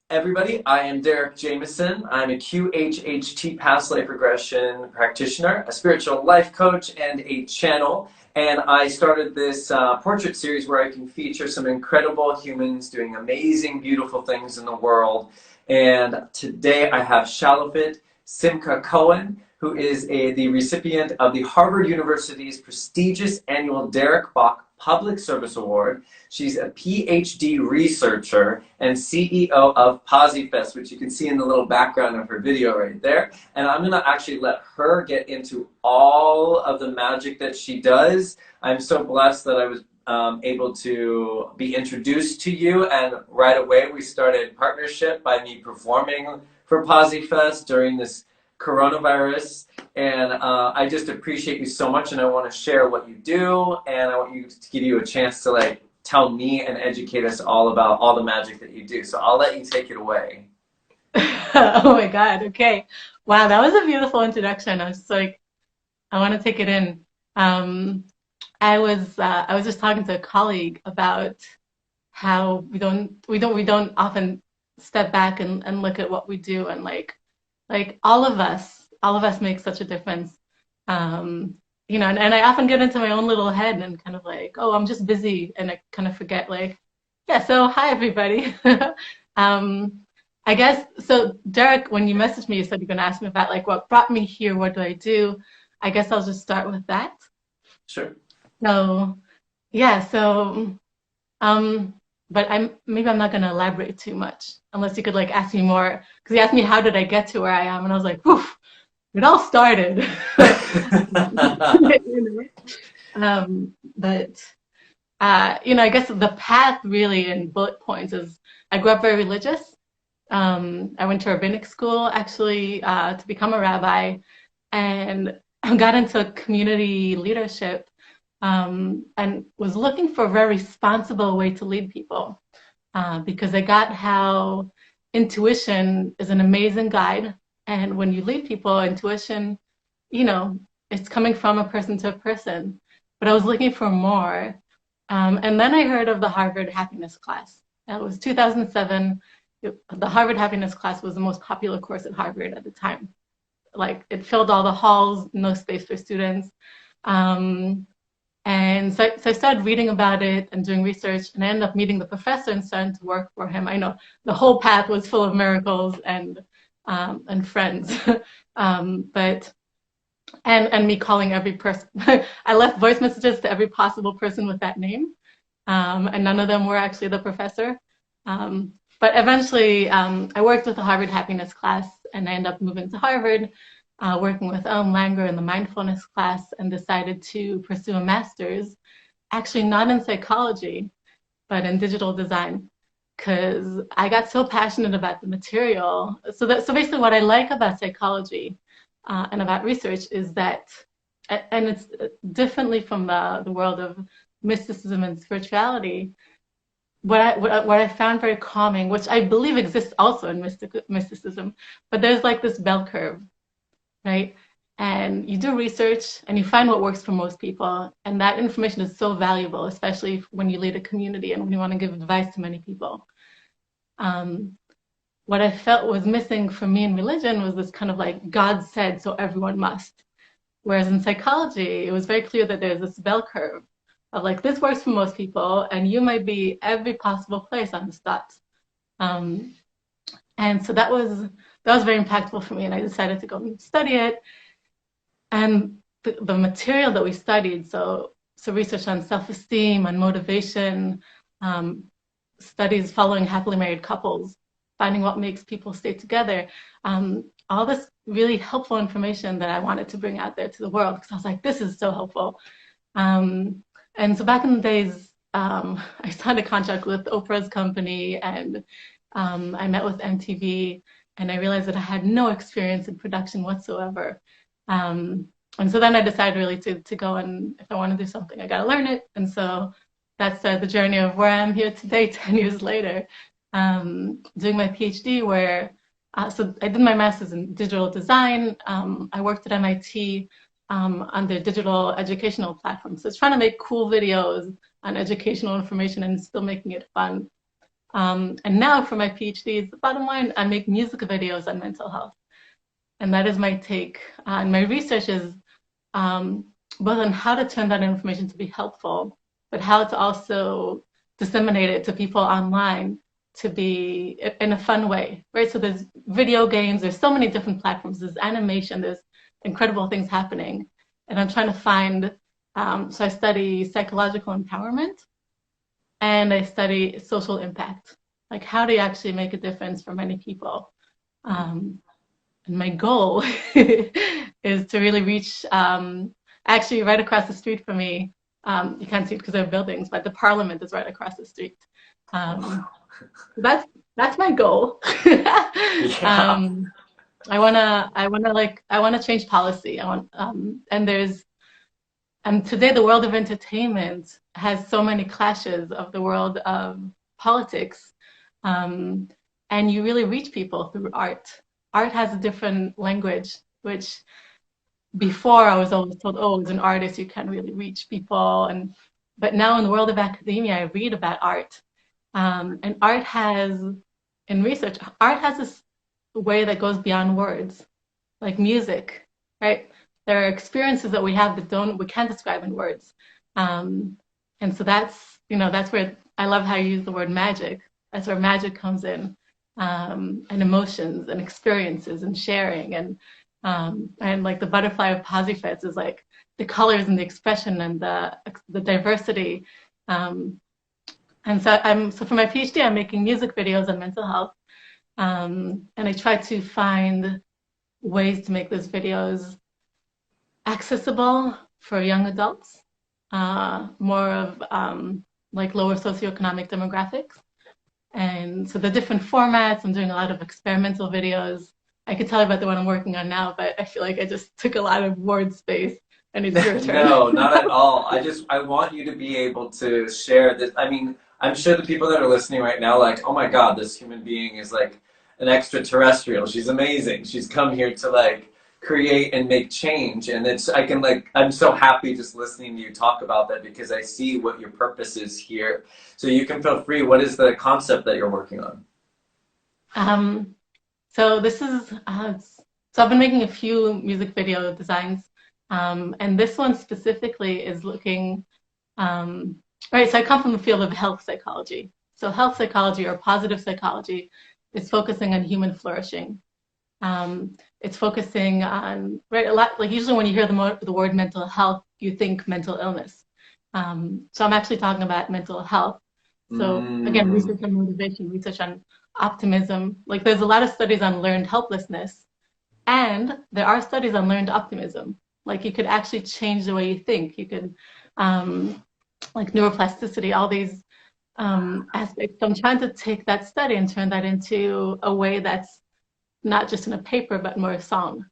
Everybody, I am Derek Jameson. I'm a QHHT past life regression practitioner, a spiritual life coach, and a channel. And I started this portrait series where I can feature some incredible humans doing amazing, beautiful things in the world. And today I have Shalhavit-Simcha Cohen, who is the recipient of the Harvard University's prestigious annual Derek Bach Public Service Award. She's a PhD researcher and CEO of Posifest, which you can see in the little background of her video right there. And I'm going to actually let her get into all of the magic that she does. I'm so blessed that I was able to be introduced to you, and right away we started partnership by me performing for Posifest during this coronavirus. And I just appreciate you so much, and I want to share what you do, and I want you to give you a chance to tell me and educate us all about all the magic that you do. So I'll let you take it away. Oh my God. Okay. Wow, that was a beautiful introduction. I was just like, I want to take it in. I was just talking to a colleague about how we don't often step back and look at what we do, and like all of us make such a difference. And I often get into my own little head and kind of like, oh, I'm just busy, and I kind of forget yeah, so hi everybody. I guess so. Derek, when you messaged me, you said you're going to ask me about what brought me here, what do I do? I guess I'll just start with that. Sure. So yeah, but maybe I'm not going to elaborate too much unless you could ask me more, because you asked me how did I get to where I am, and I was like, woof, it all started. But I guess the path really in bullet points is I grew up very religious. I went to rabbinic school actually to become a rabbi, and got into community leadership, and was looking for a very responsible way to lead people, because I got how intuition is an amazing guide. And when you lead people, intuition, it's coming from a person to a person. But I was looking for more. And then I heard of the Harvard Happiness class. It was 2007. The Harvard Happiness class was the most popular course at Harvard at the time. It filled all the halls, no space for students. And so I started reading about it and doing research, and I ended up meeting the professor and starting to work for him. I know the whole path was full of miracles and friends, but me calling every person. I left voice messages to every possible person with that name, and none of them were actually the professor. But eventually, I worked with the Harvard Happiness class, and I ended up moving to Harvard, working with Langer in the mindfulness class, and decided to pursue a master's, actually not in psychology, but in digital design, because I got so passionate about the material. So basically what I like about psychology and about research is that, and it's differently from the world of mysticism and spirituality, what I found very calming, which I believe exists also in mysticism, but there's this bell curve, right? And you do research and you find what works for most people, and that information is so valuable, especially when you lead a community and when you want to give advice to many people. What I felt was missing for me in religion was this kind of God said, so everyone must. Whereas in psychology, it was very clear that there's this bell curve of this works for most people, and you might be every possible place on the dots. And so that was very impactful for me, and I decided to go and study it. And the material that we studied, so research on self-esteem, on motivation, studies following happily married couples, finding what makes people stay together, all this really helpful information that I wanted to bring out there to the world, because I was like, this is so helpful. And so back in the days, I signed a contract with Oprah's company, and I met with MTV, and I realized that I had no experience in production whatsoever. And so then I decided really to go, and if I want to do something, I got to learn it. And so that's the journey of where I'm here today, 10 years later, doing my PhD, where, so I did my master's in digital design. I worked at MIT on their digital educational platform. So it's trying to make cool videos on educational information and still making it fun. And now for my PhD, the bottom line, I make music videos on mental health. And that is my take. And my research is both on how to turn that information to be helpful, but how to also disseminate it to people online to be in a fun way, right? So there's video games, there's so many different platforms, there's animation, there's incredible things happening. And I'm trying to find, so I study psychological empowerment and I study social impact. Like how do you actually make a difference for many people? And my goal is to really reach, actually right across the street from me, you can't see it because there are buildings, but the parliament is right across the street. That's my goal. Yeah. I wanna change policy. And today the world of entertainment has so many clashes of the world of politics, and you really reach people through art. Art has a different language, which before I was always told, oh, as an artist you can't really reach people, but now in the world of academia I read about art, and art has, in research, art has this way that goes beyond words, like music, right? There are experiences that we have that we can't describe in words. And so that's where I love how you use the word magic. That's where magic comes in, and emotions and experiences and sharing. And like the butterfly of Posifest is like the colors and the expression and the diversity. And so for my PhD, I'm making music videos on mental health. And I try to find ways to make those videos accessible for young adults, more of like lower socioeconomic demographics. And so the different formats, I'm doing a lot of experimental videos. I could tell you about the one I'm working on now, but I feel like I just took a lot of word space and it's your turn. No, not at all. I want you to be able to share this. I mean, I'm sure the people that are listening right now, like, oh my God, this human being is like an extraterrestrial. She's amazing. She's come here to like create and make change. And I'm so happy just listening to you talk about that because I see what your purpose is here. So you can feel free. What is the concept that you're working on? So this is, so I've been making a few music video designs, and this one specifically is looking, right, so I come from the field of health psychology. So health psychology or positive psychology is focusing on human flourishing. It's focusing on, right, a lot, like usually when you hear the word mental health, you think mental illness. So I'm actually talking about mental health. So again, research on motivation, research on optimism. Like there's a lot of studies on learned helplessness, and there are studies on learned optimism. Like you could actually change the way you think. You could, like neuroplasticity, all these aspects. So I'm trying to take that study and turn that into a way that's not just in a paper, but more a song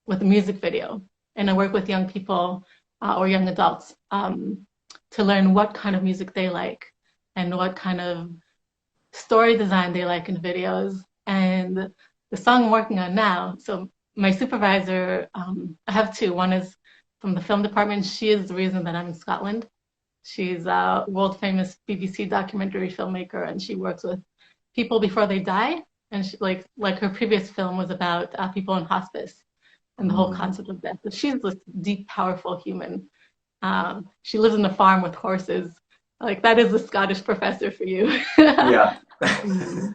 with a music video. And I work with young people or young adults to learn what kind of music they like and what kind of story design they like in videos. And the song I'm working on now, so my supervisor, I have two. One is from the film department. She is the reason that I'm in Scotland. She's a world famous BBC documentary filmmaker, and she works with people before they die. And she, like her previous film was about people in hospice and the whole concept of death. But she's this deep, powerful human. She lives in a farm with horses. Like that is a Scottish professor for you. Yeah. And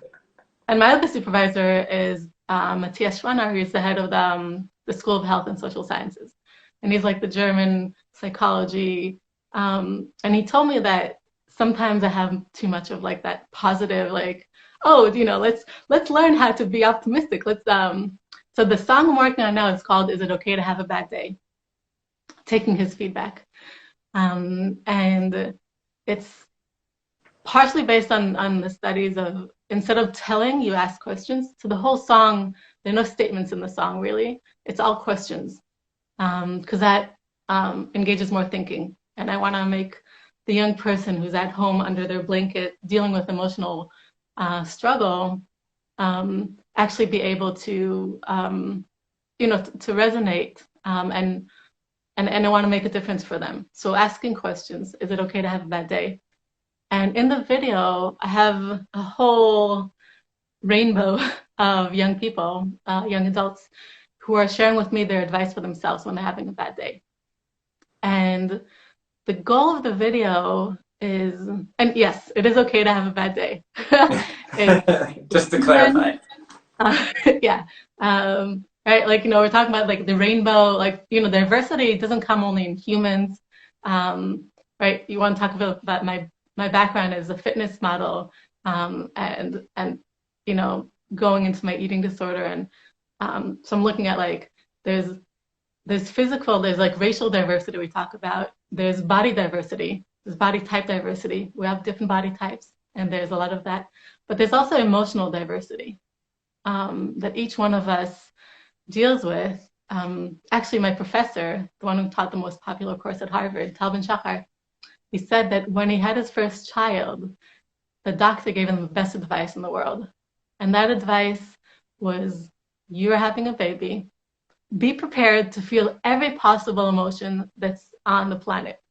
my other supervisor is Matthias Schwanner, who's the head of the School of Health and Social Sciences. And he's like the German psychology. And he told me that sometimes I have too much of like that positive, like, oh, you know, let's learn how to be optimistic. So the song I'm working on now is called "Is It Okay to Have a Bad Day?" Taking his feedback. And it's partially based on the studies of, instead of telling, you ask questions. So the whole song, there are no statements in the song really. It's all questions, because that engages more thinking. And I want to make the young person who's at home under their blanket dealing with emotional struggle actually be able to, to resonate, and I want to make a difference for them. So asking questions, is it okay to have a bad day? And in the video, I have a whole rainbow of young people, young adults, who are sharing with me their advice for themselves when they're having a bad day. And the goal of the video is, and yes, it is okay to have a bad day. Just to clarify. Yeah. Right, like, we're talking about like the rainbow, like, diversity doesn't come only in humans. Right, you want to talk about my background as a fitness model, and going into my eating disorder, and so I'm looking at like there's physical, there's like racial diversity we talk about, there's body diversity, there's body type diversity. We have different body types, and there's a lot of that, but there's also emotional diversity that each one of us deals with. Actually, my professor, the one who taught the most popular course at Harvard, Tal Ben-Shahar, he said that when he had his first child, the doctor gave him the best advice in the world. And that advice was, you're having a baby. Be prepared to feel every possible emotion that's on the planet.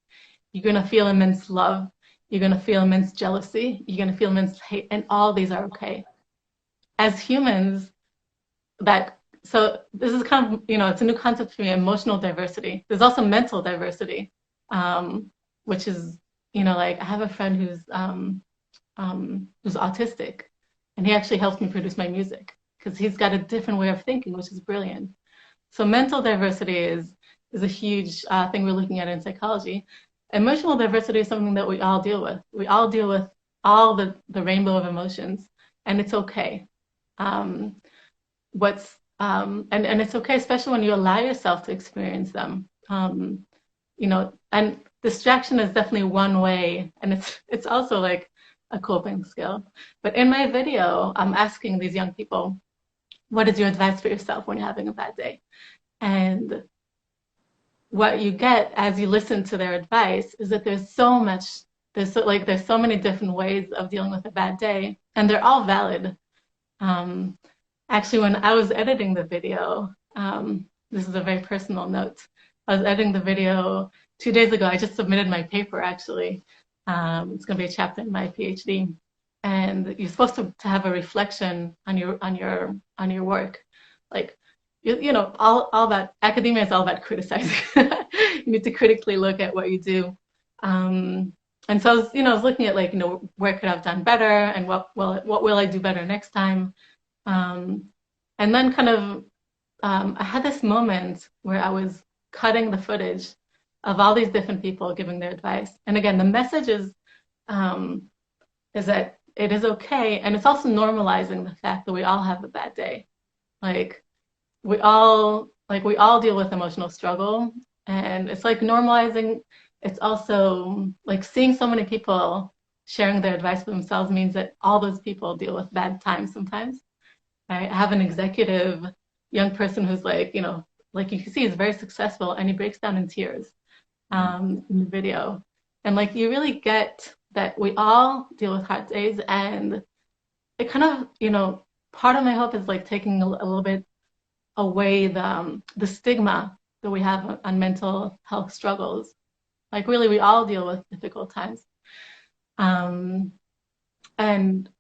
You're going to feel immense love. You're going to feel immense jealousy. You're going to feel immense hate. And all these are okay. As humans, so this is kind of, it's a new concept for me, emotional diversity. There's also mental diversity, which is, like I have a friend who's autistic, and he actually helps me produce my music because he's got a different way of thinking, which is brilliant. So mental diversity is a huge thing we're looking at in psychology. Emotional diversity is something that we all deal with. We all deal with all the rainbow of emotions, and it's okay. And it's okay, especially when you allow yourself to experience them. And distraction is definitely one way, and it's also like a coping skill. But in my video, I'm asking these young people, what is your advice for yourself when you're having a bad day? And what you get as you listen to their advice is that there's so many different ways of dealing with a bad day, and they're all valid. Actually, when I was editing the video, this is a very personal note. I was editing the video 2 days ago. I just submitted my paper, actually. It's going to be a chapter in my PhD. And you're supposed to have a reflection on your work. Like, all that academia is all about criticizing. You need to critically look at what you do. And so I was looking at like, where could I have done better, and what will I do better next time? And then kind of, I had this moment where I was cutting the footage of all these different people giving their advice. And again, the message is that it is okay, and it's also normalizing the fact that we all have a bad day. Like we all deal with emotional struggle, and it's like normalizing. It's also like seeing so many people sharing their advice for themselves means that all those people deal with bad times sometimes. I have an executive young person who's like, like you can see he's very successful, and he breaks down in tears in the video. And like you really get that we all deal with hard days, and it kind of, part of my hope is like taking a little bit away the stigma that we have on mental health struggles. Like really, we all deal with difficult times. And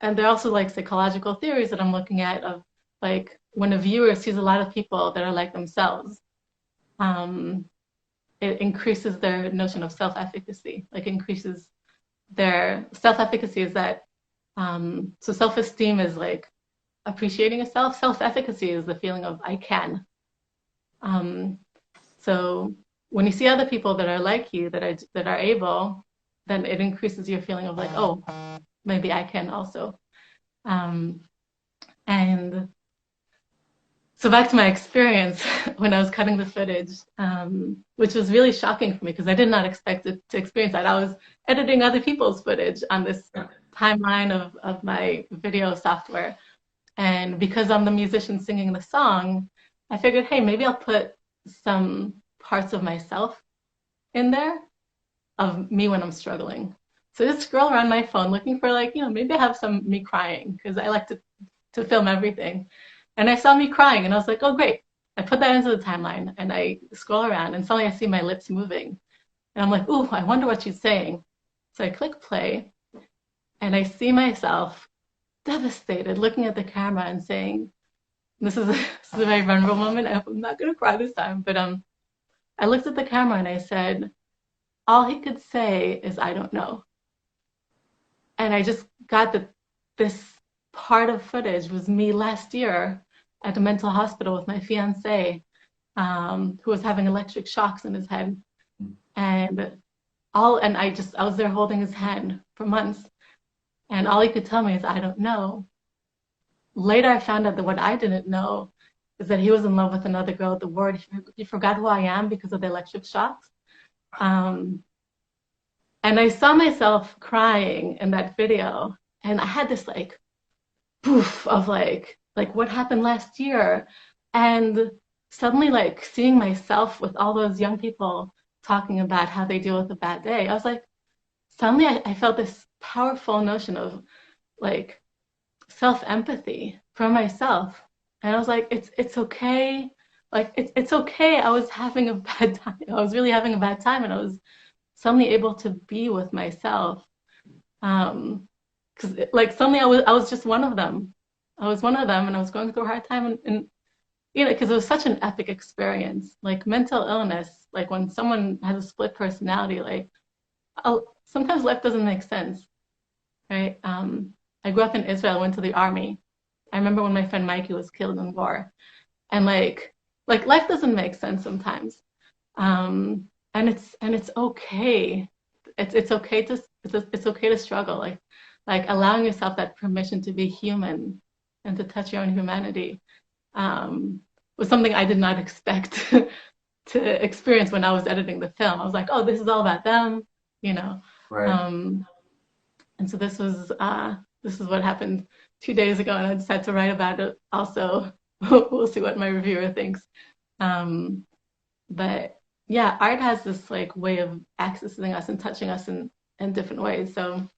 there are also like psychological theories that I'm looking at of like when a viewer sees a lot of people that are like themselves, it increases their notion of self-efficacy, like increases their self-efficacy is that, so self-esteem is like appreciating yourself. Self-efficacy is the feeling of I can. So when you see other people that are like you, that are able, then it increases your feeling of like, oh, maybe I can also. And so back to my experience when I was cutting the footage, which was really shocking for me because I did not expect to experience that. I was editing other people's footage on this timeline of my video software. And because I'm the musician singing the song, I figured, hey, maybe I'll put some parts of myself in there of me when I'm struggling. So just scroll around my phone looking for like, maybe I have some me crying because I like to film everything. And I saw me crying and I was like, oh, great. I put that into the timeline and I scroll around and suddenly I see my lips moving. And I'm like, ooh, I wonder what she's saying. So I click play and I see myself devastated, looking at the camera and saying, this is a very vulnerable moment. I hope I'm not gonna cry this time, but I looked at the camera and I said, all he could say is, I don't know. And I just got that this part of footage was me last year at a mental hospital with my fiance, who was having electric shocks in his head. And I was there holding his hand for months. And all he could tell me is, I don't know. Later, I found out that what I didn't know is that he was in love with another girl at the ward. He forgot who I am because of the electric shocks. And I saw myself crying in that video, and I had this like poof of like what happened last year, and suddenly like seeing myself with all those young people talking about how they deal with a bad day. I was like, suddenly I felt this powerful notion of like self-empathy for myself, and I was like, it's okay. Like it's okay. I was having a bad time. I was really having a bad time, and I was suddenly able to be with myself. Because like suddenly I was just one of them. I was one of them, and I was going through a hard time, and you know, because it was such an epic experience. Like mental illness, like when someone has a split personality, like sometimes life doesn't make sense, right? I grew up in Israel, went to the army. I remember when my friend Mikey was killed in war, and like life doesn't make sense sometimes. And it's okay. It's okay to it's okay to struggle. Like allowing yourself that permission to be human and to touch your own humanity was something I did not expect to experience when I was editing the film. I was like, oh, this is all about them, you know. Right. And so this is what happened 2 days ago, and I decided to write about it. Also, we'll see what my reviewer thinks. But yeah, art has this like way of accessing us and touching us in different ways. So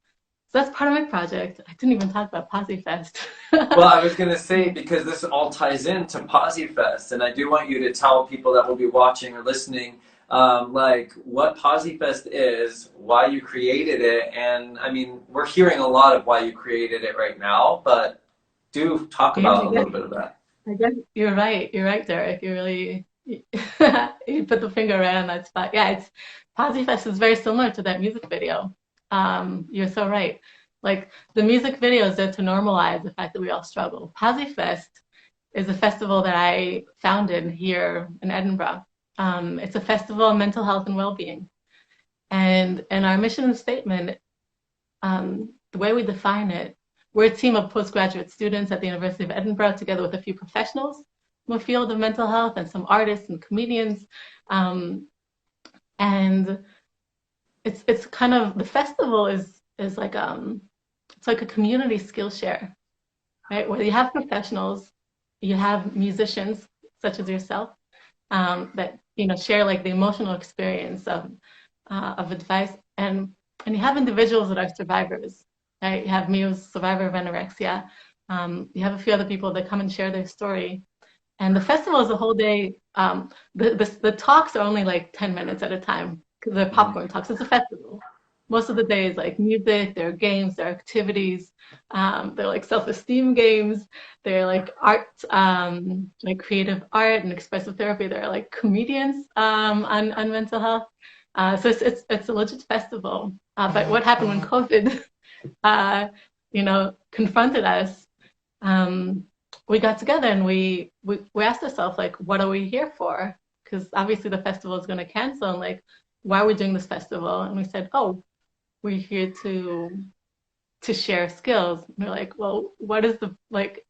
that's part of my project. I didn't even talk about Posifest. Well, I was going to say, because this all ties into Posifest, and I do want you to tell people that will be watching or listening, like what Posifest is, why you created it, and I mean, we're hearing a lot of why you created it right now, but do talk about a little bit of that. I guess you're right. You're right, Derek. You really you put the finger right on that spot. Yeah, it's Posifest is very similar to that music video. You're so right. Like the music video is there to normalize the fact that we all struggle. Posifest is a festival that I founded here in Edinburgh. It's a festival of mental health and well-being. And our mission statement, the way we define it, we're a team of postgraduate students at the University of Edinburgh, together with a few professionals in the field of mental health and some artists and comedians. And it's kind of, the festival is like it's like a community skill share, right? Where you have professionals, you have musicians such as yourself that share like the emotional experience of advice, and you have individuals that are survivors, right? You have me, who's a survivor of anorexia. You have a few other people that come and share their story. And the festival is a whole day. The talks are only like 10 minutes at a time because they're popcorn talks. It's a festival. Most of the day is like music, there are games, there are activities, they're like self-esteem games, they're like art, like creative art and expressive therapy. There are like comedians on mental health. So it's a legit festival. But what happened when COVID, confronted us? We got together and we asked ourselves, like, what are we here for? Because obviously the festival is going to cancel, and like, why are we doing this festival? And we said, oh, we're here to share skills. And we're like, well, what is the, like,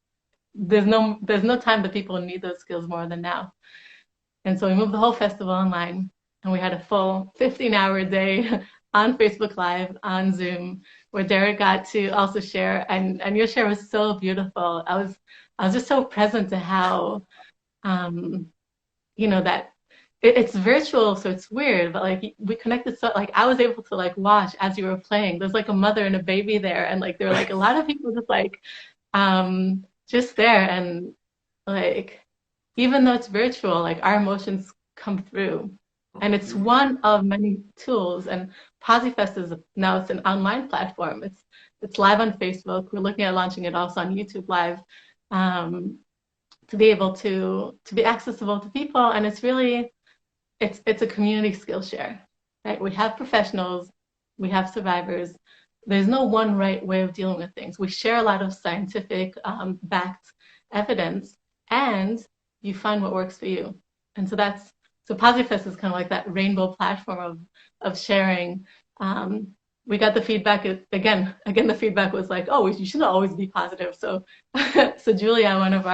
there's no time that people need those skills more than now. And so we moved the whole festival online, and we had a full 15-hour day on Facebook Live, on Zoom, where Derek got to also share, and your share was so beautiful. I was just so present to how, that it's virtual, so it's weird, but like we connected, so like I was able to like watch as you were playing. There's like a mother and a baby there, and like there were like a lot of people just like just there, and like even though it's virtual, like our emotions come through. And it's one of many tools. And Posifest is now it's an online platform. It's live on Facebook. We're looking at launching it also on YouTube Live, to be able to be accessible to people. And it's really it's a community skill share, right? We have professionals, we have survivors. There's no one right way of dealing with things. We share a lot of scientific backed evidence, and you find what works for you. And so Posifest is kind of like that rainbow platform of sharing. We got the feedback again. The feedback was like, oh, you should always be positive. So, so Julia, one of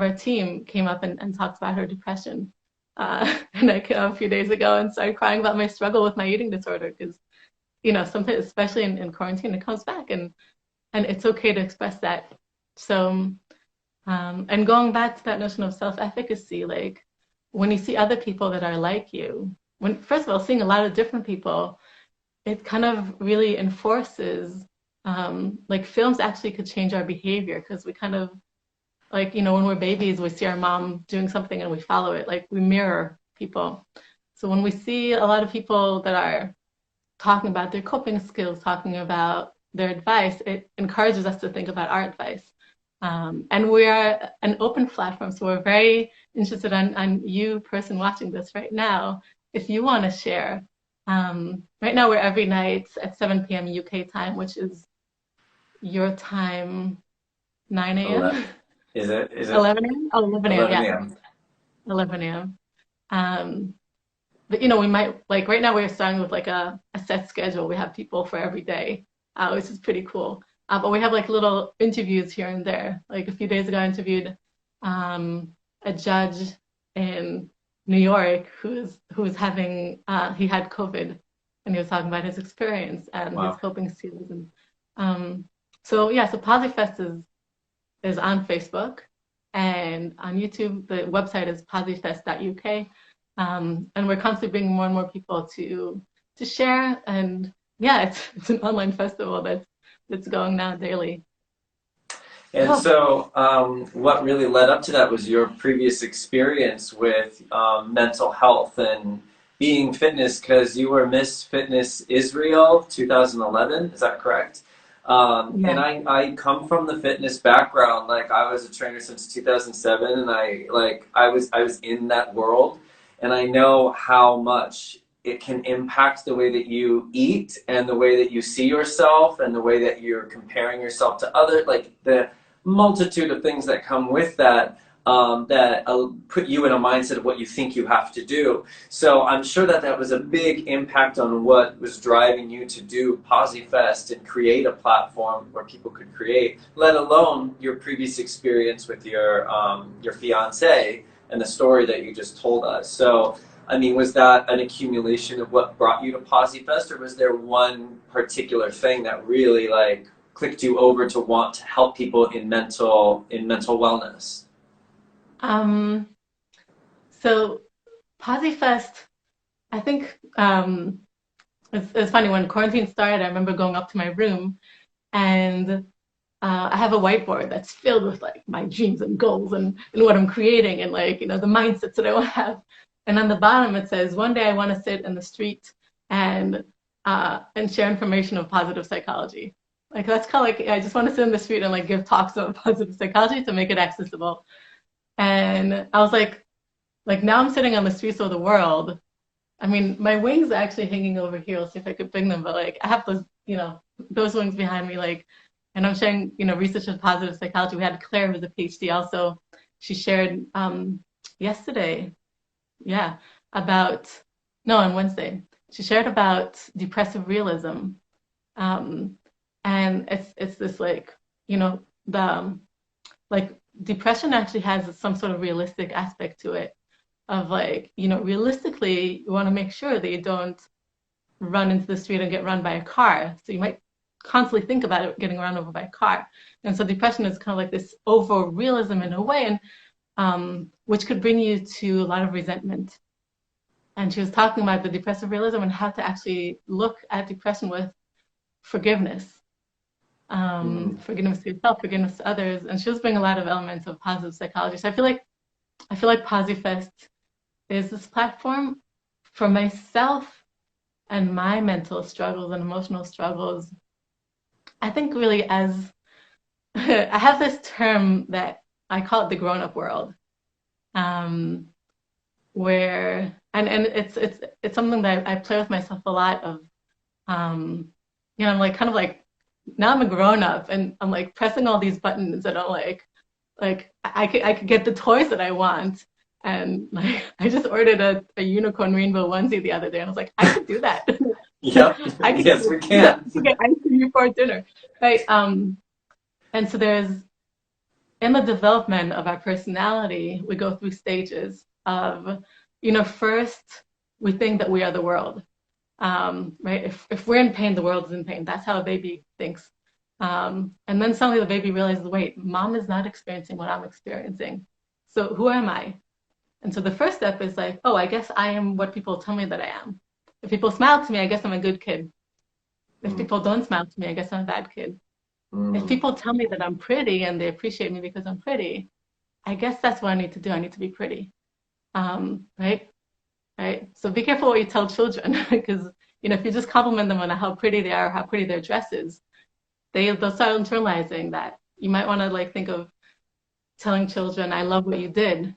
our team, came up and talked about her depression. And I came up a few days ago and started crying about my struggle with my eating disorder because, sometimes, especially in quarantine, it comes back, and it's okay to express that. So. And going back to that notion of self-efficacy, like when you see other people that are like you, first of all, seeing a lot of different people, it kind of really enforces, like films actually could change our behavior because we kind of, like, when we're babies, we see our mom doing something and we follow it, like we mirror people. So when we see a lot of people that are talking about their coping skills, talking about their advice, it encourages us to think about our advice. And we are an open platform, so we're very interested on you, person watching this right now, if you want to share. Right now, we're every night at 7 p.m. UK time, which is your time, 9 a.m. Is it 11 a.m.? Oh, 11 a.m. 11 Yeah, a.m.? 11 a.m. But we might, like right now we're starting with like a set schedule. We have people for every day, which is pretty cool. But we have like little interviews here and there. Like a few days ago, I interviewed a judge in New York who was having he had COVID, and he was talking about his experience and Wow. his coping skills. And so Posifest is on Facebook and on YouTube. The website is posifest.uk, and we're constantly bringing more and more people to share. And yeah, it's an online festival that's going now daily. And so, what really led up to that was your previous experience with mental health and being fitness, because you were Miss Fitness Israel 2011. Is that correct? Yeah. And I come from the fitness background. Like I was a trainer since 2007, and I was in that world, and I know how much it can impact the way that you eat and the way that you see yourself and the way that you're comparing yourself to others, like the multitude of things that come with that, that put you in a mindset of what you think you have to do. So I'm sure that was a big impact on what was driving you to do Posifest and create a platform where people could create, let alone your previous experience with your fiance and the story that you just told us. So I mean, was that an accumulation of what brought you to Posifest, or was there one particular thing that really like clicked you over to want to help people in mental wellness? So Posifest, I think it's funny, when quarantine started, I remember going up to my room and I have a whiteboard that's filled with like my dreams and goals and what I'm creating and like, the mindsets that I want to have. And on the bottom it says, one day I want to sit in the street and share information of positive psychology. Like that's kind of like, I just want to sit in the street and like give talks on positive psychology to make it accessible. And I was like now I'm sitting on the streets of the world. I mean, my wings are actually hanging over here. I'll see if I could bring them, but like I have those, those wings behind me, like, and I'm sharing, research of positive psychology. We had Claire, who's a PhD also. She shared yesterday, on Wednesday, she shared about depressive realism. And it's this like, like depression actually has some sort of realistic aspect to it of like, realistically, you want to make sure that you don't run into the street and get run by a car. So you might constantly think about it getting run over by a car. And so depression is kind of like this over realism in a way, and which could bring you to a lot of resentment. And she was talking about the depressive realism and how to actually look at depression with forgiveness. Forgiveness to yourself, forgiveness to others. And she was bringing a lot of elements of positive psychology. So I feel like Posifest is this platform for myself and my mental struggles and emotional struggles. I think really as I have this term that I call it the grown-up world, um, where and it's something that I play with myself a lot of, I'm like kind of like now I'm a grown-up and I'm like pressing all these buttons and I'm like I could get the toys that I want. And like I just ordered a unicorn rainbow onesie the other day and I was like, I could do that. Yep. I could Yes, we can. get ice cream before dinner. Right. And so there's in the development of our personality, we go through stages of, first we think that we are the world. Right? If we're in pain, the world is in pain. That's how a baby thinks. And then suddenly the baby realizes, wait, mom is not experiencing what I'm experiencing. So who am I? And so the first step is like, oh, I guess I am what people tell me that I am. If people smile to me, I guess I'm a good kid. If people don't smile to me, I guess I'm a bad kid. If people tell me that I'm pretty and they appreciate me because I'm pretty, I guess that's what I need to do. I need to be pretty. Right? Right? So be careful what you tell children because, if you just compliment them on how pretty they are, how pretty their dress is, they'll start internalizing that. You might want to like think of telling children, I love what you did.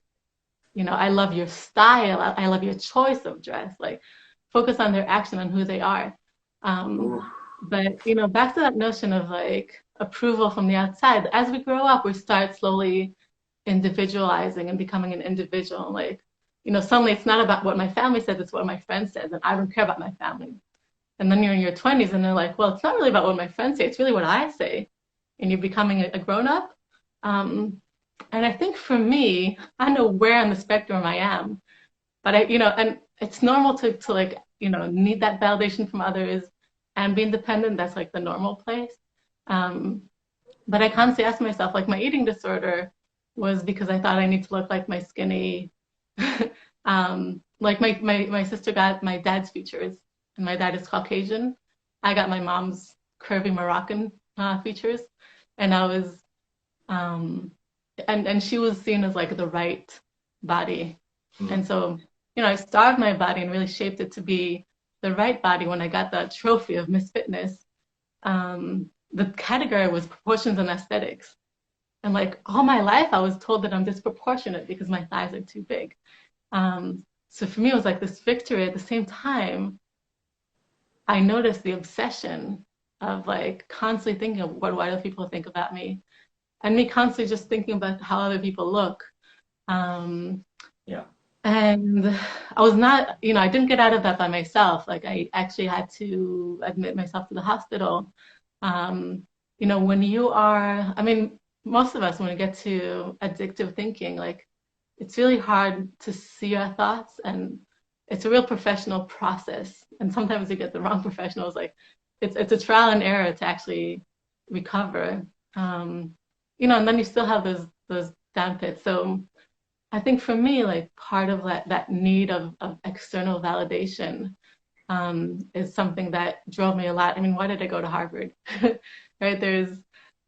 I love your style. I love your choice of dress. Like focus on their action and who they are. But, back to that notion of like approval from the outside, as we grow up, we start slowly individualizing and becoming an individual. Like, suddenly it's not about what my family says, it's what my friend says, and I don't care about my family. And then you're in your 20s and they're like, well, it's not really about what my friends say, it's really what I say. And you're becoming a grown-up. And I think for me, I know where on the spectrum I am, but and it's normal to like, need that validation from others and be independent. That's like the normal place. But I constantly ask myself, like my eating disorder was because I thought I need to look like my skinny, like my sister got my dad's features and my dad is Caucasian. I got my mom's curvy Moroccan features and I was, and she was seen as like the right body. And so, I starved my body and really shaped it to be the right body. When I got that trophy of Miss Fitness, the category was proportions and aesthetics. And like all my life, I was told that I'm disproportionate because my thighs are too big. So for me, it was like this victory. At the same time, I noticed the obsession of like constantly thinking of what other people think about me, and me constantly just thinking about how other people look. Yeah. And I was not, I didn't get out of that by myself. Like I actually had to admit myself to the hospital. When you are, I mean, most of us, when we get to addictive thinking, like it's really hard to see our thoughts and it's a real professional process. And sometimes you get the wrong professionals. Like it's a trial and error to actually recover. And then you still have those down pits. So I think for me, like part of that need of external validation is something that drove me a lot. I mean, why did I go to Harvard? Right? There's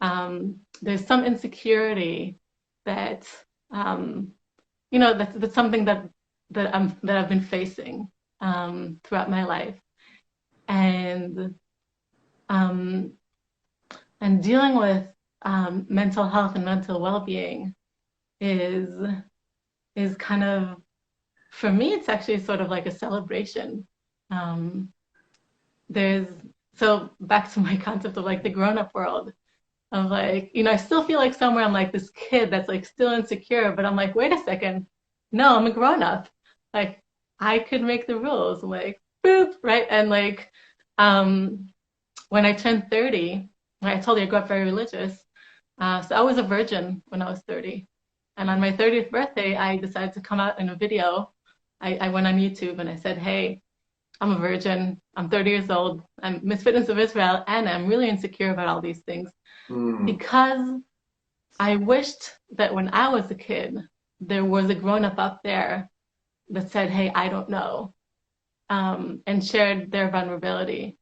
some insecurity that that's something that I've been facing throughout my life, and dealing with mental health and mental well-being is kind of, for me, it's actually sort of like a celebration. So back to my concept of like the grown-up world of like, I still feel like somewhere I'm like this kid that's like still insecure, but I'm like, wait a second, no, I'm a grown-up. Like I could make the rules, like boop, right? And like when I turned 30, I told you I grew up very religious. So I was a virgin when I was 30. And on my 30th birthday, I decided to come out in a video. I went on YouTube and I said, hey, I'm a virgin. I'm 30 years old. I'm Miss Fitness of Israel. And I'm really insecure about all these things because I wished that when I was a kid, there was a grown-up up there that said, hey, I don't know, and shared their vulnerability.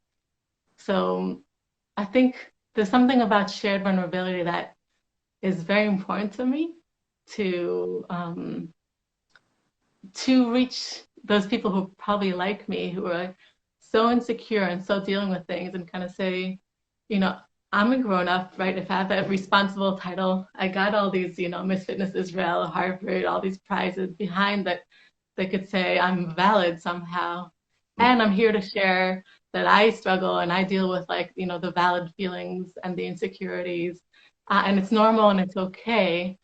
So I think there's something about shared vulnerability that is very important to me to to reach those people who probably like me, who are so insecure and so dealing with things, and kind of say, you know, I'm a grown up, right? If I have a responsible title, I got all these, you know, Miss Fitness Israel, Harvard, all these prizes behind that they could say I'm valid somehow. And I'm here to share that I struggle and I deal with, like, you know, the valid feelings and the insecurities. And it's normal and it's okay.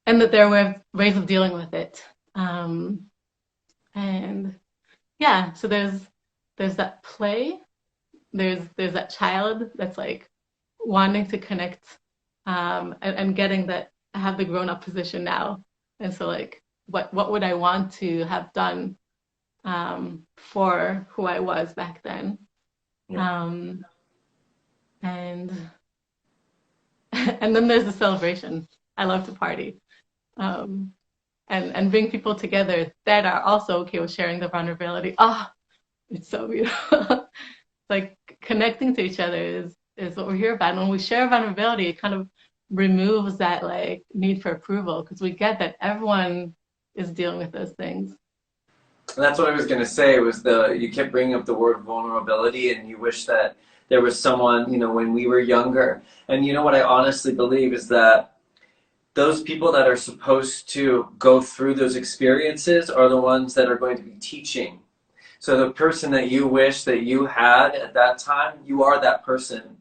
And that there are ways of dealing with it. And yeah, so there's that play, there's that child that's like wanting to connect, and getting that I have the grown up position now, and so like what would I want to have done, for who I was back then. Yeah. And and then there's the celebration. I love to party, um, and bring people together that are also okay with sharing the vulnerability. Oh, it's so beautiful. Like connecting to each other is what we're here about. And when we share vulnerability, it kind of removes that like need for approval, because we get that everyone is dealing with those things. And that's what I was going to say was you kept bringing up the word vulnerability, and you wish that there was someone, you know, when we were younger. And you know what I honestly believe is that those people that are supposed to go through those experiences are the ones that are going to be teaching. So the person that you wish that you had at that time, you are that person.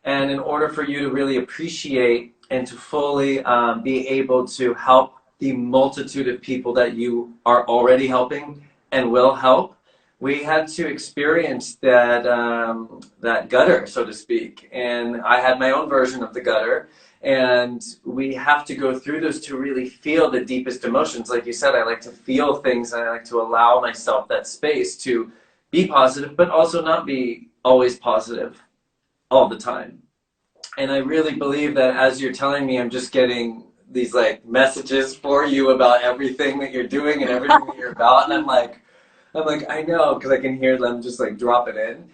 And in order for you to really appreciate and to fully be able to help the multitude of people that you are already helping and will help, we had to experience that gutter, so to speak. And I had my own version of the gutter. And we have to go through those to really feel the deepest emotions. Like you said, I like to feel things, and I like to allow myself that space to be positive, but also not be always positive all the time. And I really believe that as you're telling me, I'm just getting these like messages for you about everything that you're doing and everything that you're about. And I'm like, I know, because I can hear them just like drop it in.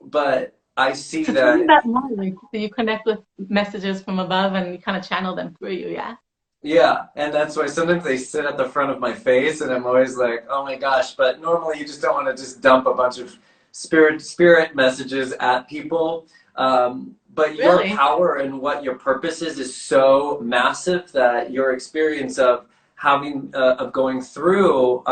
But I see So tell me that. that more. Like, so you connect with messages from above and you kind of channel them through you, yeah? Yeah, and that's why sometimes they sit at the front of my face, and I'm always like, oh my gosh. But normally you just don't want to just dump a bunch of spirit messages at people. But your Really? power and what your purpose is so massive that your experience of having of going through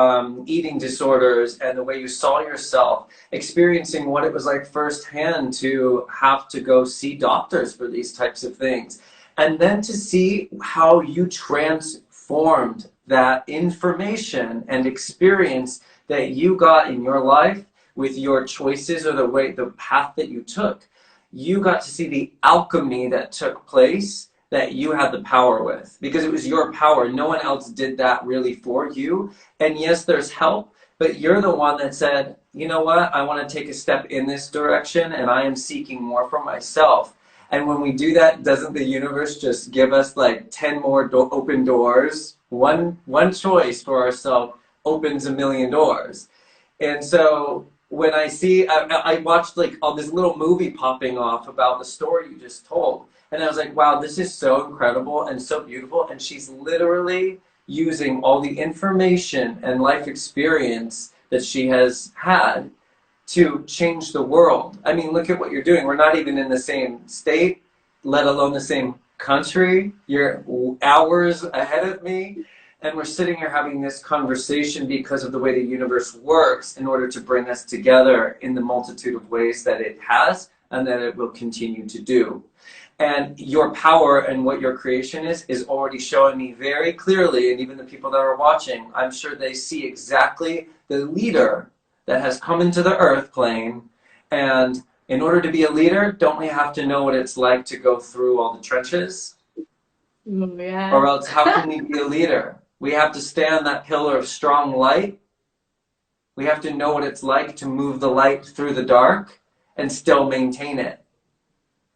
eating disorders and the way you saw yourself, experiencing what it was like firsthand to have to go see doctors for these types of things, and then to see how you transformed that information and experience that you got in your life with your choices or the path that you took. You got to see the alchemy that took place that you had the power with, because it was your power. No one else did that really for you. And yes, there's help, but you're the one that said, you know what, I want to take a step in this direction, and I am seeking more for myself. And when we do that, doesn't the universe just give us like 10 more open doors? One choice for ourselves opens a million doors. And so when I watched like all this little movie popping off about the story you just told. And I was like, wow, this is so incredible and so beautiful. And she's literally using all the information and life experience that she has had to change the world. I mean, look at what you're doing. We're not even in the same state, let alone the same country. You're hours ahead of me. And we're sitting here having this conversation because of the way the universe works in order to bring us together in the multitude of ways that it has and that it will continue to do. And your power and what your creation is already showing me very clearly, and even the people that are watching, I'm sure they see exactly the leader that has come into the earth plane. And in order to be a leader, don't we have to know what it's like to go through all the trenches? Yeah. Or else how can we be a leader? We have to stay on that pillar of strong light. We have to know what it's like to move the light through the dark and still maintain it.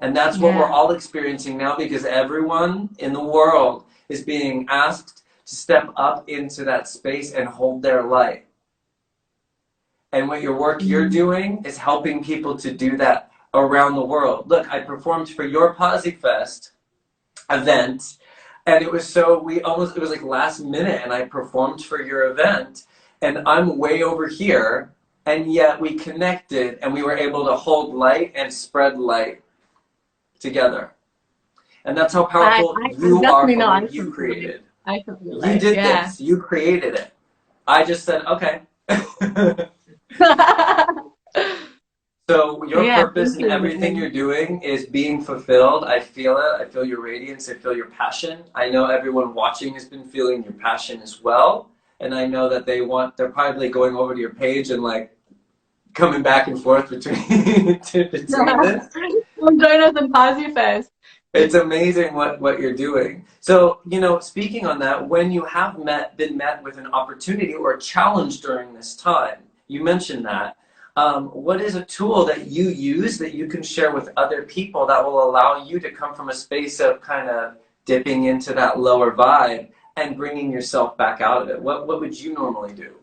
And that's what we're Yeah. all experiencing now, because everyone in the world is being asked to step up into that space and hold their light. And what your work you're doing is helping people to do that around the world. Look, I performed for your Posifest event And it was so, it was like last minute, and I performed for your event, and I'm way over here, and yet we connected and we were able to hold light and spread light together. And that's how powerful I you are definitely for know. what you created. I can You relate. did Yeah. this, you created it. I just said, okay. So your Yeah, purpose thank and you. everything you're doing is being fulfilled. I feel it. I feel your radiance. I feel your passion. I know everyone watching has been feeling your passion as well. And I know that they're probably going over to your page and like coming back and forth between between this. Come join us in Posifest. It's amazing what you're doing. So, speaking on that, when you have been met with an opportunity or a challenge during this time, you mentioned that. What is a tool that you use that you can share with other people that will allow you to come from a space of kind of dipping into that lower vibe and bringing yourself back out of it? What would you normally do?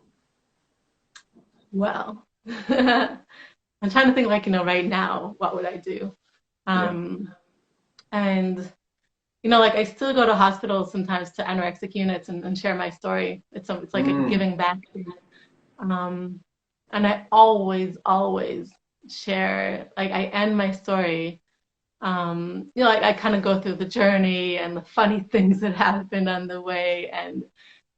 Well, I'm trying to think like, right now, what would I do? Yeah. And like I still go to hospitals sometimes to anorexic units and share my story. It's like a Mm. giving back. Um, and I always share, like I end my story. Like I kind of go through the journey and the funny things that happened on the way. And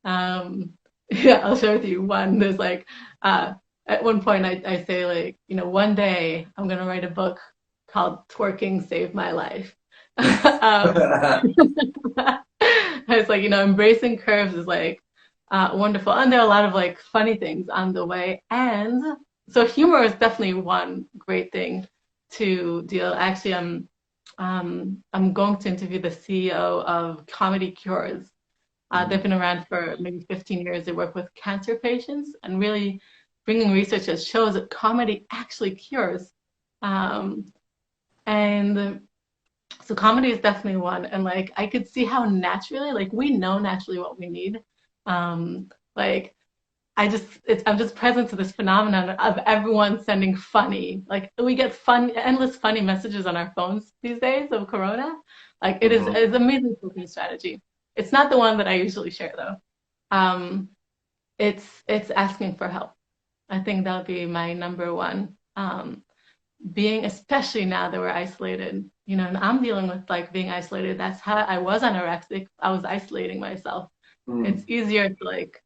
yeah, I'll share with you one. There's like at one point I say like, one day I'm gonna write a book called Twerking Saved My Life. um, it's like, embracing curves is like wonderful. And there are a lot of like funny things on the way. And so humor is definitely one great thing to deal. Actually, I'm going to interview the CEO of Comedy Cures. They've Mm. been around for maybe 15 years. They work with cancer patients and really bringing research that shows that comedy actually cures. Um, and so comedy is definitely one. And like I could see how naturally, like we know naturally what we need. Like I'm just present to this phenomenon of everyone sending funny. Like we get endless funny messages on our phones these days of Corona. Like Mhm. it's amazing coping strategy. It's not the one that I usually share though. Um, it's asking for help. I think that would be my number one. Being especially now that we're isolated, and I'm dealing with like being isolated. That's how I was anorexic. I was isolating myself. It's Mm. easier to like,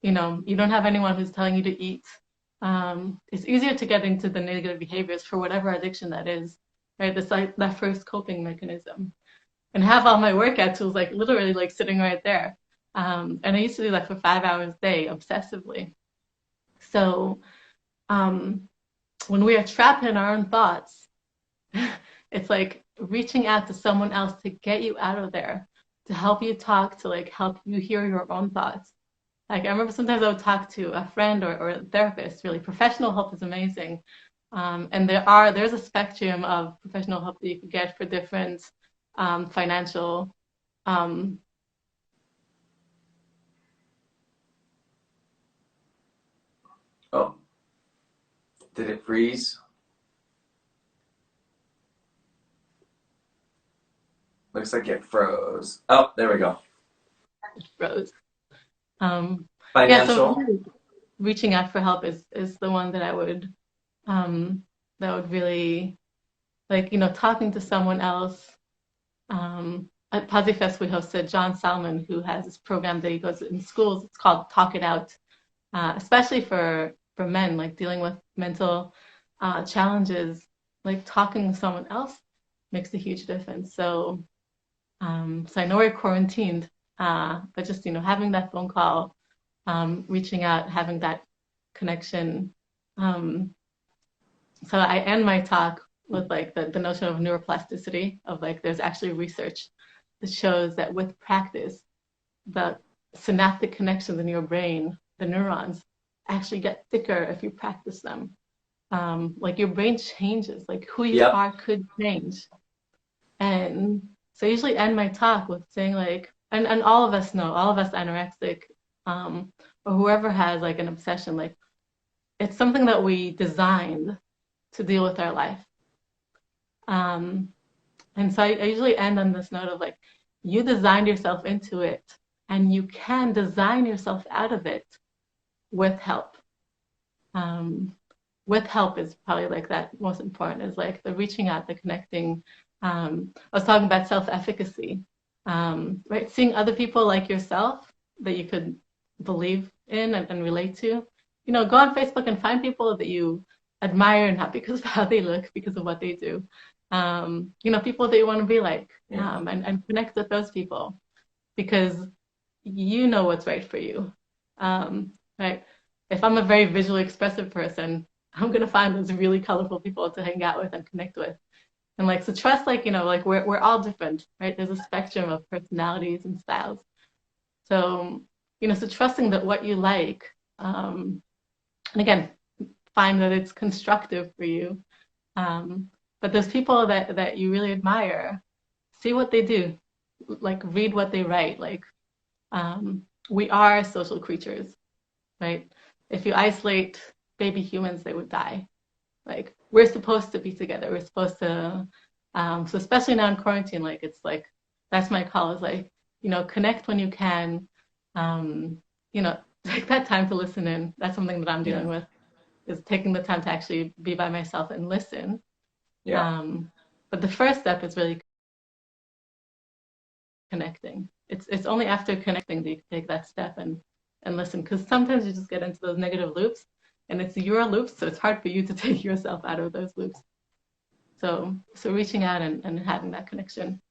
you don't have anyone who's telling you to eat. It's easier to get into the negative behaviors for whatever addiction that is, right? That's like that first coping mechanism. And have all my workout tools like literally like sitting right there. And I used to do that for 5 hours a day obsessively. So um, when we are trapped in our own thoughts, it's like reaching out to someone else to get you out of there, to help you talk, to like help you hear your own thoughts. Like I remember sometimes I would talk to a friend or a therapist. Really, professional help is amazing, and there's a spectrum of professional help that you can get for different financial. Um, Oh, did it freeze? Looks like it froze. Oh, there we go. Rows. Um, yeah, so Financial. really reaching out for help is the one um, that would really like talking to someone else. At Posifest, we hosted John Salmon, who has this program that he goes in schools. It's called Talk It Out, especially for men, like dealing with mental challenges. Like talking to someone else makes a huge difference. So I know we're quarantined, but just having that phone call, reaching out, having that connection. Um, so I end my talk with like the notion of neuroplasticity, of like there's actually research that shows that with practice, the synaptic connections in your brain, the neurons, actually get thicker if you practice them. Like your brain changes, like who you Yep. are could change. And so I usually end my talk with saying like, and all of us know, all of us anorexic, or whoever has like an obsession, like it's something that we designed to deal with our life. Um, and so I usually end on this note of like, you designed yourself into it, and you can design yourself out of it with help. With help is probably like that most important, is like the reaching out, the connecting. I was talking about self-efficacy, right? Seeing other people like yourself that you could believe in and relate to. You know, go on Facebook and find people that you admire, not because of how they look, because of what they do. You know, people that you want to be like, and connect with those people because you know what's right for you. Right? If I'm a very visually expressive person, I'm going to find those really colorful people to hang out with and connect with. And like, so trust, like, you know, like we're all different, right? There's a spectrum of personalities and styles. So, you know, so trusting that what you like, and again, find that it's constructive for you. But those people that you really admire, see what they do, like read what they write. Like, we are social creatures, right? If you isolate baby humans, they would die. Like, we're supposed to be together. We're supposed to, so especially now in quarantine, like, it's like, that's my call, is like, you know, connect when you can, you know, take that time to listen in. That's something that I'm dealing with, is taking the time to actually be by myself and listen. But the first step is really connecting. It's only after connecting that you can take that step and listen, because sometimes you just get into those negative loops, and it's your loops, so it's hard for you to take yourself out of those loops. So reaching out and having that connection.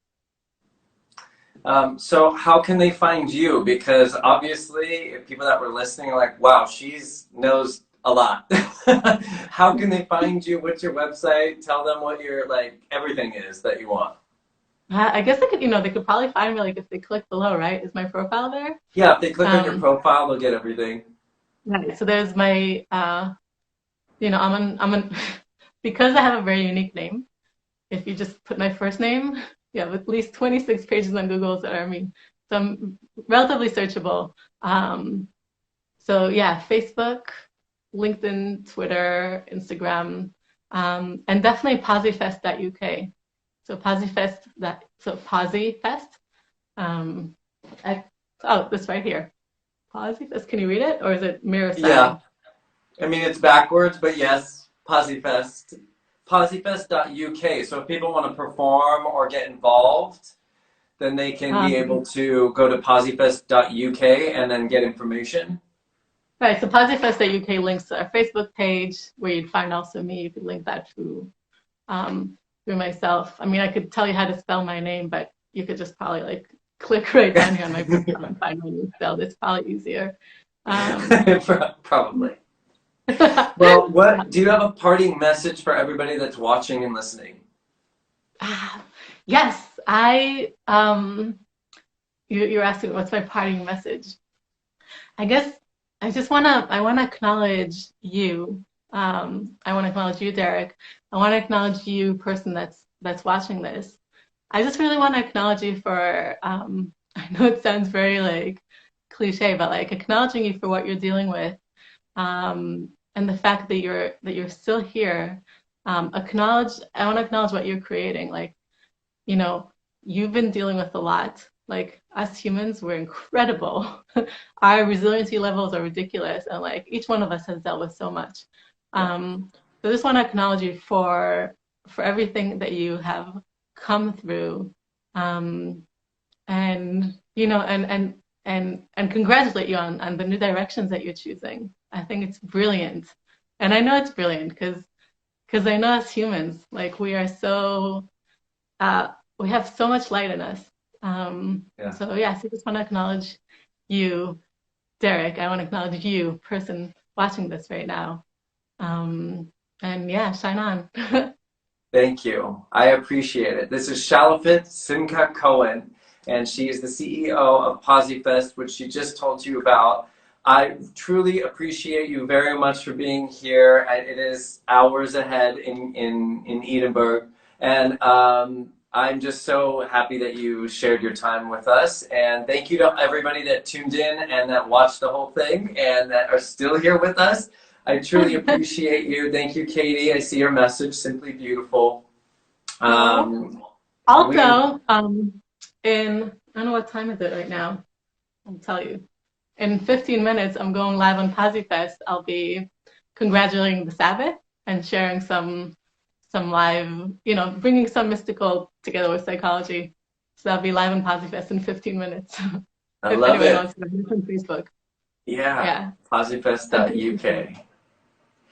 So how can they find you? Because obviously, people that were listening are like, wow, knows a lot. How can they find you? What's your website? Tell them what your, like, everything is that you want. I guess they could, you know, they could probably find me, like, if they click below, right? Is my profile there? Yeah, if they click on your profile, they'll get everything. Right. So there's my, you know, because I have a very unique name. If you just put my first name, you have at least 26 pages on Google that are me. So I'm relatively searchable. So yeah, Facebook, LinkedIn, Twitter, Instagram, and definitely Posifest.uk. So Posifest, Posifest. This right here. Posifest. Can you read it, or is it mirror side? Yeah, I mean it's backwards, but yes, Posifest. Posifest.uk. So if people want to perform or get involved, then they can be able to go to posifest.uk and then get information. Right, so Posifest.uk links to our Facebook page, where you'd find also me. You could link that through myself. I mean, I could tell you how to spell my name, but you could just probably like click right down here on my profile and find my name spelled. It's probably easier. Probably. Well, what do you have a parting message for everybody that's watching and listening? Yes, you're asking what's my parting message. I guess I want to acknowledge you. I want to acknowledge you, Derek. I want to acknowledge you, person that's watching this. I just really want to acknowledge you for, I know it sounds very like cliche, but like acknowledging you for what you're dealing with, and the fact that you're still here. I want to acknowledge what you're creating. Like, you know, you've been dealing with a lot. Like, us humans, we're incredible. Our resiliency levels are ridiculous, and like each one of us has dealt with so much. So I just want to acknowledge you for everything that you have come through, and you know, and congratulate you on the new directions that you're choosing. I think it's brilliant, and I know it's brilliant because I know as humans, like, we are so we have so much light in us. So yes, I just want to acknowledge you, Derek. I want to acknowledge you, person watching this right now. And yeah, shine on. Thank you. I appreciate it. This is Shalhavit-Simcha Cohen, and she is the CEO of Posifest, which she just told you about. I truly appreciate you very much for being here. It is hours ahead in Edinburgh, and I'm just so happy that you shared your time with us. And thank you to everybody that tuned in and that watched the whole thing and that are still here with us. I truly appreciate you. Thank you, Katie. I see your message. Simply beautiful. Also, in I don't know what time is it right now. I'll tell you. In 15 minutes, I'm going live on Posifest. I'll be congratulating the Sabbath and sharing some live, bringing some mystical together with psychology. So I'll be live on Posifest in 15 minutes. I If love anyone it. wants to join on Facebook. Yeah. Yeah. Posifest.uk. Well,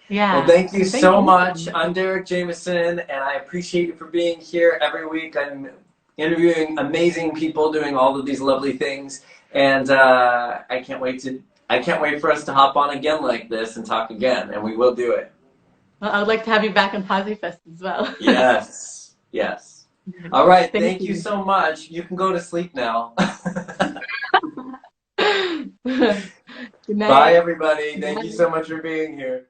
Yeah. thank you And thank so you. much. I'm Derek Jameson, and I appreciate you for being here every week. I'm interviewing amazing people doing all of these lovely things, and I can't wait for us to hop on again like this and talk again, and we will do it. Well, I would like to have you back on Posifest as well. Yes, yes. All right, Thank thank you you. so much. You can go to sleep now. Good Bye, night. everybody. Thank you so much for being here.